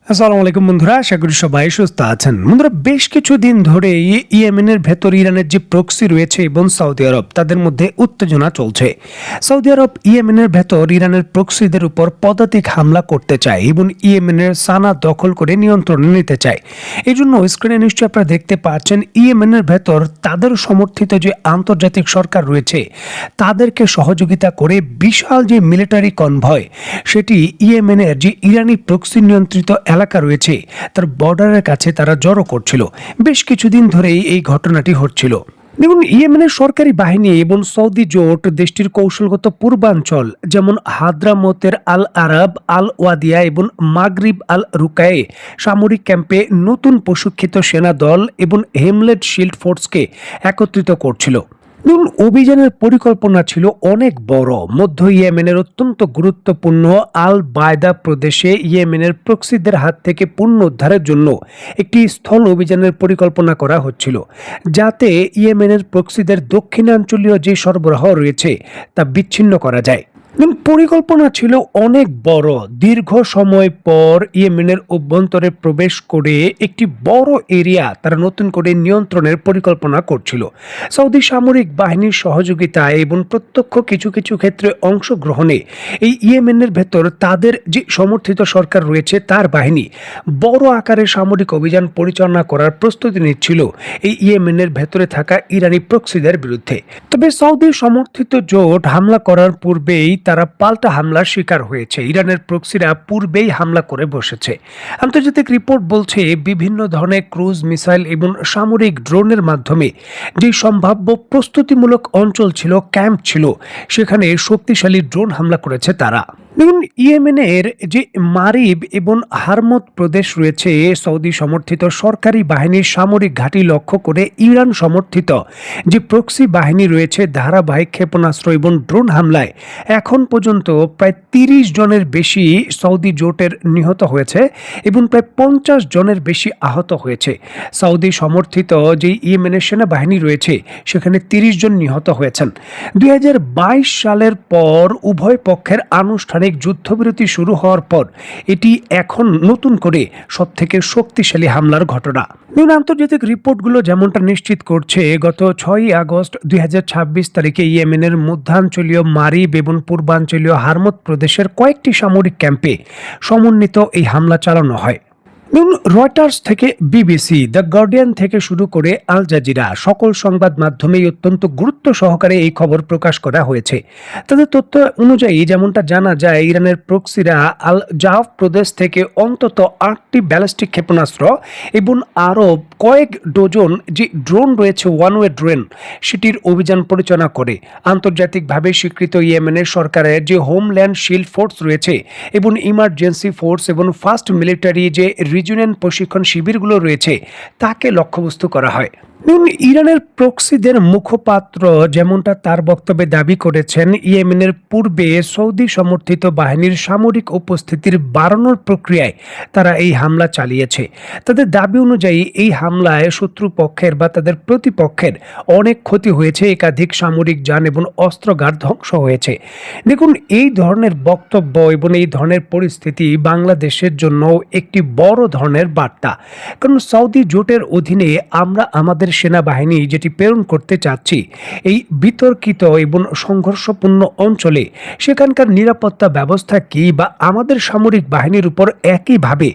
আসসালামু আলাইকুম বন্ধুরা, আশা করি সবাই সুস্থ আছেন। বন্ধুরা, বেশ কিছুদিন ধরে ইয়েমেনের ভেতর ইরানের যে প্রক্সি রয়েছে এবং সৌদি আরব, তাদের মধ্যে উত্তেজনা চলছে। সৌদি আরব ইয়েমেনের ভেতর ইরানের প্রক্সিদের উপর পদাতিক হামলা করতে চায় এবং ইয়েমেনের সানা দখল করে নিয়ন্ত্রণে নিতে চায়। এই জন্য স্ক্রিনে নিশ্চয়ই আপনারা দেখতে পাচ্ছেন, ইয়েমেনের ভেতর তাদের সমর্থিত যে আন্তর্জাতিক সরকার রয়েছে তাদেরকে সহযোগিতা করে বিশাল যে মিলিটারি কনভয়, সেটি ইয়েমেনের যে ইরানি প্রক্সি নিয়ন্ত্রিত এলাকা রয়েছে তার বর্ডারের কাছে তারা জড়ো করছিল। বেশ কিছুদিন ধরেই এই ঘটনাটি হচ্ছিল। দেখুন, ইয়েমেনের সরকারি বাহিনী এবং সৌদি জোট দেশটির কৌশলগত পূর্বাঞ্চল যেমন হাদ্রামতের আল আরব, আল ওয়াদিয়া এবং মাগরিব আল রুকায়ে সামরিক ক্যাম্পে নতুন প্রশিক্ষিত সেনা দল এবং হেমলেট শিল্ড ফোর্সকে একত্রিত করছিল। অভিযানের পরিকল্পনা ছিল অনেক বড়। মধ্য ইয়েমেনের অত্যন্ত গুরুত্বপূর্ণ আল বায়দা প্রদেশে ইয়েমেনের প্রক্সিদের হাত থেকে পুনরুদ্ধারের জন্য একটি স্থল অভিযানের পরিকল্পনা করা হচ্ছিল, যাতে ইয়েমেনের প্রক্সিদের দক্ষিণাঞ্চলীয় যে সরবরাহ রয়েছে তা বিচ্ছিন্ন করা যায়। পরিকল্পনা ছিল অনেক বড়। দীর্ঘ সময় পর ইয়েমেনের অভ্যন্তরে প্রবেশ করে একটি বড় এরিয়া তারা নতুন করে নিয়ন্ত্রণের পরিকল্পনা করছিল। সৌদি সামরিক বাহিনীর সহযোগিতায় এবং প্রত্যক্ষ কিছু কিছু ক্ষেত্রে অংশগ্রহণে এই ইয়েমেনের ভেতর তাদের যে সমর্থিত সরকার রয়েছে তার বাহিনী বড় আকারে সামরিক অভিযান পরিচালনা করার প্রস্তুতি নিচ্ছিল এই ইয়েমেনের ভেতরে থাকা ইরানি প্রক্সিদের বিরুদ্ধে। তবে সৌদি সমর্থিত জোট হামলা করার পূর্বেই তারা পাল্টা হামলার শিকার হয়েছে। ইরানের প্রক্সিরা পূর্বেই হামলা করে বসেছে। আন্তর্জাতিক রিপোর্ট বলছে, বিভিন্ন ধরনের ক্রুজ মিসাইল এবং সামরিক ড্রোনের মাধ্যমে যে সম্ভাব্য প্রস্তুতিমূলক অঞ্চল ছিল, ক্যাম্প ছিল, সেখানে শক্তিশালী ড্রোন হামলা করেছে তারা। দেখুন, ইয়েমেনের যে মারিব এবং হারমত প্রদেশ রয়েছে, সৌদি সমর্থিত সরকারি বাহিনীর সামরিক ঘাঁটি লক্ষ্য করে ইরান সমর্থিত যে প্রক্সি বাহিনী রয়েছে ধারাবাহিক ক্ষেপণাস্ত্র এবং ড্রোন হামলায় এখন পর্যন্ত প্রায় 30 জনের বেশি সৌদি জোটের নিহত হয়েছে এবং প্রায় 50 জনের বেশি আহত হয়েছে। সৌদি সমর্থিত যে ইয়েমেনের সেনাবাহিনী রয়েছে সেখানে 30 জন নিহত হয়েছেন। 2022 সালের পর উভয় পক্ষের আনুষ্ঠানিক যুদ্ধবিরতি শুরু হওয়ার পর এটি এখন নতুন করে সবথেকে শক্তিশালী হামলার ঘটনা। আন্তর্জাতিক রিপোর্টগুলো যেমনটা নিশ্চিত করছে, গত 6 আগস্ট 2026 তারিখে ইয়েমেনের মধ্যাঞ্চলীয় মারিব এবং পূর্বাঞ্চলীয় হারমত প্রদেশের কয়েকটি সামরিক ক্যাম্পে সমন্বিত এই হামলা চালানো হয়। রয়টার্স থেকে বিবিসি, দ্য গার্ডিয়ান থেকে শুরু করে আল জাজিরা, সকল সংবাদ মাধ্যমেই অত্যন্ত গুরুত্ব সহকারে এই খবর প্রকাশ করা হয়েছে। তাদের তথ্য অনুযায়ী যেমনটা জানা যায়, ইরানের প্রক্সিরা আল জাফ প্রদেশ থেকে অন্তত 8টি ব্যালিস্টিক ক্ষেপণাস্ত্র এবং আরও কয়েক ডজন যে ড্রোন রয়েছে, ওয়ান ওয়ে ড্রোন, সেটির অভিযান পরিচালনা করে। আন্তর্জাতিকভাবে স্বীকৃত ইয়েমেনের সরকারের যে হোমল্যান্ড শিল্ড ফোর্স রয়েছে এবং ইমার্জেন্সি ফোর্স এবং ফার্স্ট মিলিটারি যে রিজিওনাল প্রশিক্ষণ শিবিরগুলো রয়েছে তাকে লক্ষ্যবস্তু করা হয়। ইরানের প্রক্সিদের মুখপাত্র যেমনটা তার বক্তব্যে দাবি করেছেন, ইয়েমেনের পূর্বে সৌদি সমর্থিত বাহিনীর সামরিক উপস্থিতির বাড়ানোর প্রক্রিয়ায় তারা এই হামলা চালিয়েছে। তাদের দাবি অনুযায়ী এই হামলায় শত্রুপক্ষের বা তাদের প্রতিপক্ষের অনেক ক্ষতি হয়েছে, একাধিক সামরিক যান এবং অস্ত্রাগার ধ্বংস হয়েছে। দেখুন, এই ধরনের বক্তব্য এবং এই ধরনের পরিস্থিতি বাংলাদেশের জন্য একটি বড় ধরনের বার্তা। কারণ সৌদি জোটের অধীনে আমরা আমাদের সেনাবাহিনী যেটি প্রেরণ করতে চাচ্ছি এই বিতর্কিত এবং সংঘর্ষপূর্ণ অঞ্চলে, সেখানকার নিরাপত্তা ব্যবস্থা কি, বা আমাদের সামরিক বাহিনীর উপর একইভাবে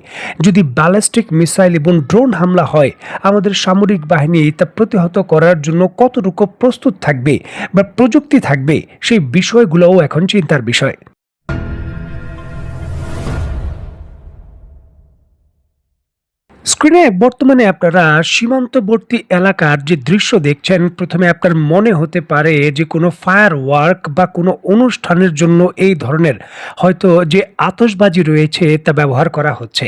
যদি ব্যালিস্টিক মিসাইল এবং ড্রোন হামলা হয়, আমাদের সামরিক বাহিনী তা প্রতিহত করার জন্য কতটুকু প্রস্তুত থাকবে বা প্রযুক্তি থাকবে, সেই বিষয়গুলোও এখন চিন্তার বিষয়। স্ক্রিনে বর্তমানে আপনারা সীমান্তবর্তী এলাকার যে দৃশ্য দেখছেন, প্রথমে আপনার মনে হতে পারে যে কোনো ফায়ার ওয়ার্ক বা কোনো অনুষ্ঠানের জন্য এই ধরনের হয়তো যে আতশবাজি রয়েছে তা ব্যবহার করা হচ্ছে।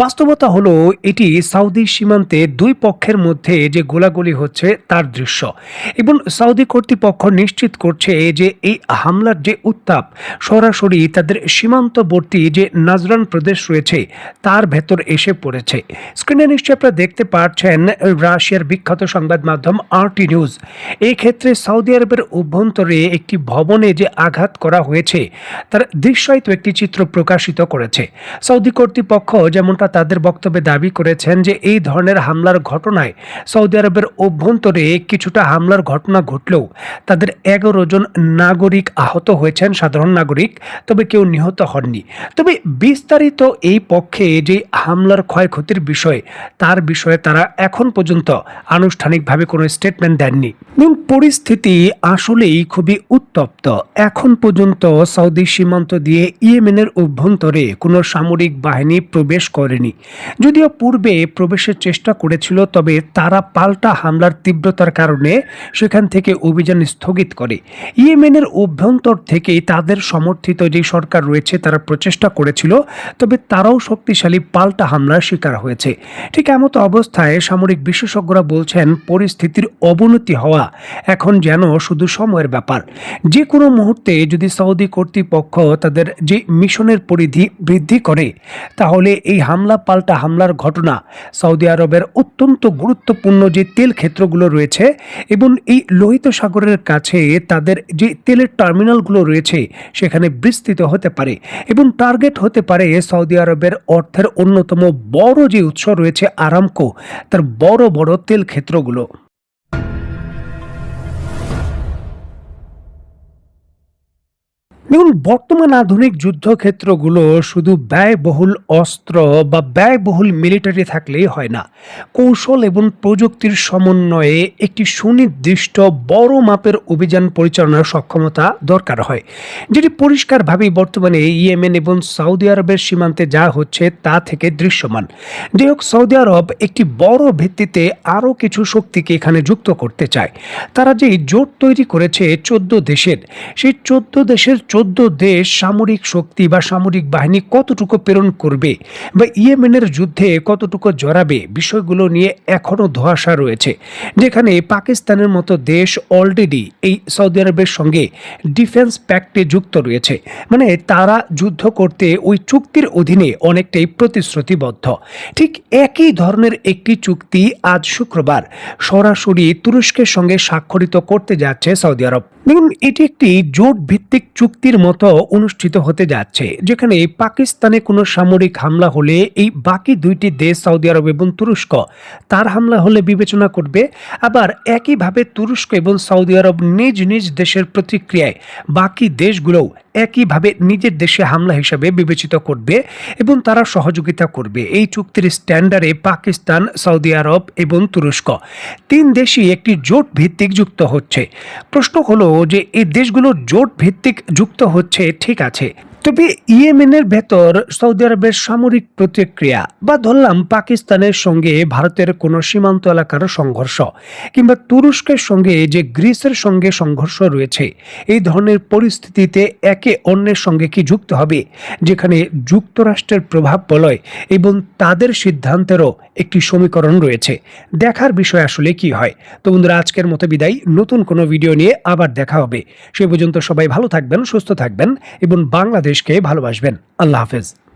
বাস্তবতা হলো এটি সৌদি সীমান্তে দুই পক্ষের মধ্যে যে গোলাগুলি হচ্ছে তার দৃশ্য, এবং সৌদি কর্তৃপক্ষ নিশ্চিত করছে যে এই হামলার যে উত্তাপ সরাসরি তাদের সীমান্তবর্তী যে নাজরান প্রদেশ রয়েছে তার ভেতর এসে পড়েছে। স্ক্রিনে নিশ্চয়ই আপনারা দেখতে পাচ্ছেন রাশিয়ার বিখ্যাত সংবাদ মাধ্যম আরটি নিউজ। এই ক্ষেত্রে সৌদি আরবের অভ্যন্তরে একটি ভবনে যে আঘাত করা হয়েছে তার দৃশ্যায়িত একটি চিত্র প্রকাশিত করেছে। সৌদি কর্তৃপক্ষ যেমনটা তাদের বক্তব্যে দাবি করেছেন যে এই ধরনের হামলার ঘটনায় সৌদি আরবের অভ্যন্তরে কিছুটা হামলার ঘটনা ঘটলেও তাদের 11 জন নাগরিক আহত হয়েছেন, সাধারণ নাগরিক, তবে কেউ নিহত হননি। তবে বিস্তারিত এই পক্ষে যে হামলার ক্ষয়ক্ষতির বিষয় তার বিষয়ে তারা এখন পর্যন্ত আনুষ্ঠানিকভাবে কোনো স্টেটমেন্ট দেননি। এবং পরিস্থিতি আসলেই খুবই উত্তপ্ত। এখন পর্যন্ত সৌদি সীমান্ত দিয়ে ইয়েমেনের অভ্যন্তরে কোনো সামরিক বাহিনী প্রবেশ করেনি। যদিও পূর্বে প্রবেশের চেষ্টা করেছিল, তবে তারা পাল্টা হামলার তীব্রতার কারণে সেখান থেকে অভিযান স্থগিত করে। ইয়েমেনের অভ্যন্তর থেকেই তাদের সমর্থিত যে সরকার রয়েছে তারা প্রচেষ্টা করেছিল, তবে তারাও শক্তিশালী পাল্টা হামলার শিকার হয়েছে। ঠিক এমতো অবস্থায় সামরিক বিশেষজ্ঞরা বলছেন পরিস্থিতির অবনতি হওয়া এখন যেন শুধু সময়ের ব্যাপার। যে কোনো মুহূর্তে যদি সৌদি কর্তৃপক্ষ তাদের যে মিশনের পরিধি বৃদ্ধি করে, তাহলে এই হামলা পাল্টা হামলার ঘটনা সৌদি আরবের অত্যন্ত গুরুত্বপূর্ণ যে তেল ক্ষেত্রগুলো রয়েছে এবং এই লোহিত সাগরের কাছে তাদের যে তেলের টার্মিনালগুলো রয়েছে সেখানে বিস্তৃত হতে পারে এবং টার্গেট হতে পারে সৌদি আরবের অর্থের অন্যতম বড় যে উৎস রয়েছে আরামকো, তার বড় বড় তেল ক্ষেত্রগুলো। দেখুন, বর্তমান আধুনিক যুদ্ধক্ষেত্রগুলো শুধু ব্যয়বহুল অস্ত্র বা ব্যয়বহুল মিলিটারি থাকলেই হয় না। কৌশল এবং প্রযুক্তির সমন্বয়ে একটি সুনির্দিষ্ট বড় মাপের অভিযান পরিচালনার সক্ষমতা দরকার হয়, যেটি পরিষ্কারভাবেই বর্তমানে ইয়েমেন এবং সৌদি আরবের সীমান্তে যা হচ্ছে তা থেকে দৃশ্যমান। যাই হোক, সৌদি আরব একটি বড় ভিত্তিতে আরও কিছু শক্তিকে এখানে যুক্ত করতে চায়। তারা যে জোট তৈরি করেছে 14 দেশের, সেই 14 দেশের 14 দেশ সামরিক শক্তি বা সামরিক বাহিনী কতটুকু প্রেরণ করবে বা ইয়েমেনের যুদ্ধে কতটুকু জড়াবে, বিষয়গুলো নিয়ে এখনও ধোঁয়াশা রয়েছে। যেখানে পাকিস্তানের মতো দেশ অলরেডি এই সৌদি আরবের সঙ্গে ডিফেন্স প্যাক্টে যুক্ত রয়েছে, মানে তারা যুদ্ধ করতে ওই চুক্তির অধীনে অনেকটাই প্রতিশ্রুতিবদ্ধ। ঠিক একই ধরনের একটি চুক্তি আজ শুক্রবার সরাসরি তুরস্কের সঙ্গে স্বাক্ষরিত করতে যাচ্ছে সৌদি আরব। দেখুন, এটি একটি জোট ভিত্তিক চুক্তির মতো অনুষ্ঠিত হতে যাচ্ছে, যেখানে পাকিস্তানে কোনো সামরিক হামলা হলে এই বাকি দুইটি দেশ সৌদি আরব এবং তুরস্ক তার হামলা হলে বিবেচনা করবে। আবার একইভাবে তুরস্ক এবং সৌদি আরব নিজ নিজ দেশের প্রতিক্রিয়ায় বাকি দেশগুলোও একইভাবে নিজের দেশে হামলা হিসাবে বিবেচিত করবে এবং তারা সহযোগিতা করবে। এই চুক্তির স্ট্যান্ডার্ডে পাকিস্তান, সৌদি আরব এবং তুরস্ক 3 দেশই একটি জোট ভিত্তিক যুক্ত হচ্ছে। প্রশ্ন হলো যে এই দেশগুলো জোট ভিত্তিক যুক্ত হচ্ছে, ঠিক আছে, তবে ইয়েমেনের ভেতর সৌদি আরবের সামরিক প্রতিক্রিয়া বা ধরলাম পাকিস্তানের সঙ্গে ভারতের কোনো সীমান্ত এলাকার সংঘর্ষ কিংবা তুরস্কের সঙ্গে যে গ্রিসের সঙ্গে সংঘর্ষ রয়েছে, এই ধরনের পরিস্থিতিতে একে অন্যের সঙ্গে কি যুক্ত হবে, যেখানে যুক্তরাষ্ট্রের প্রভাব বলয় এবং তাদের সিদ্ধান্তেরও একটি সমীকরণ রয়েছে। দেখার বিষয় আসলে কি হয়। তো বন্ধুরা, আজকের মতো বিদায়। নতুন কোনো ভিডিও নিয়ে আবার দেখা হবে। সে পর্যন্ত সবাই ভালো থাকবেন, সুস্থ থাকবেন এবং বাংলাদেশকে ভালোবাসবেন। আল্লাহ হাফেজ।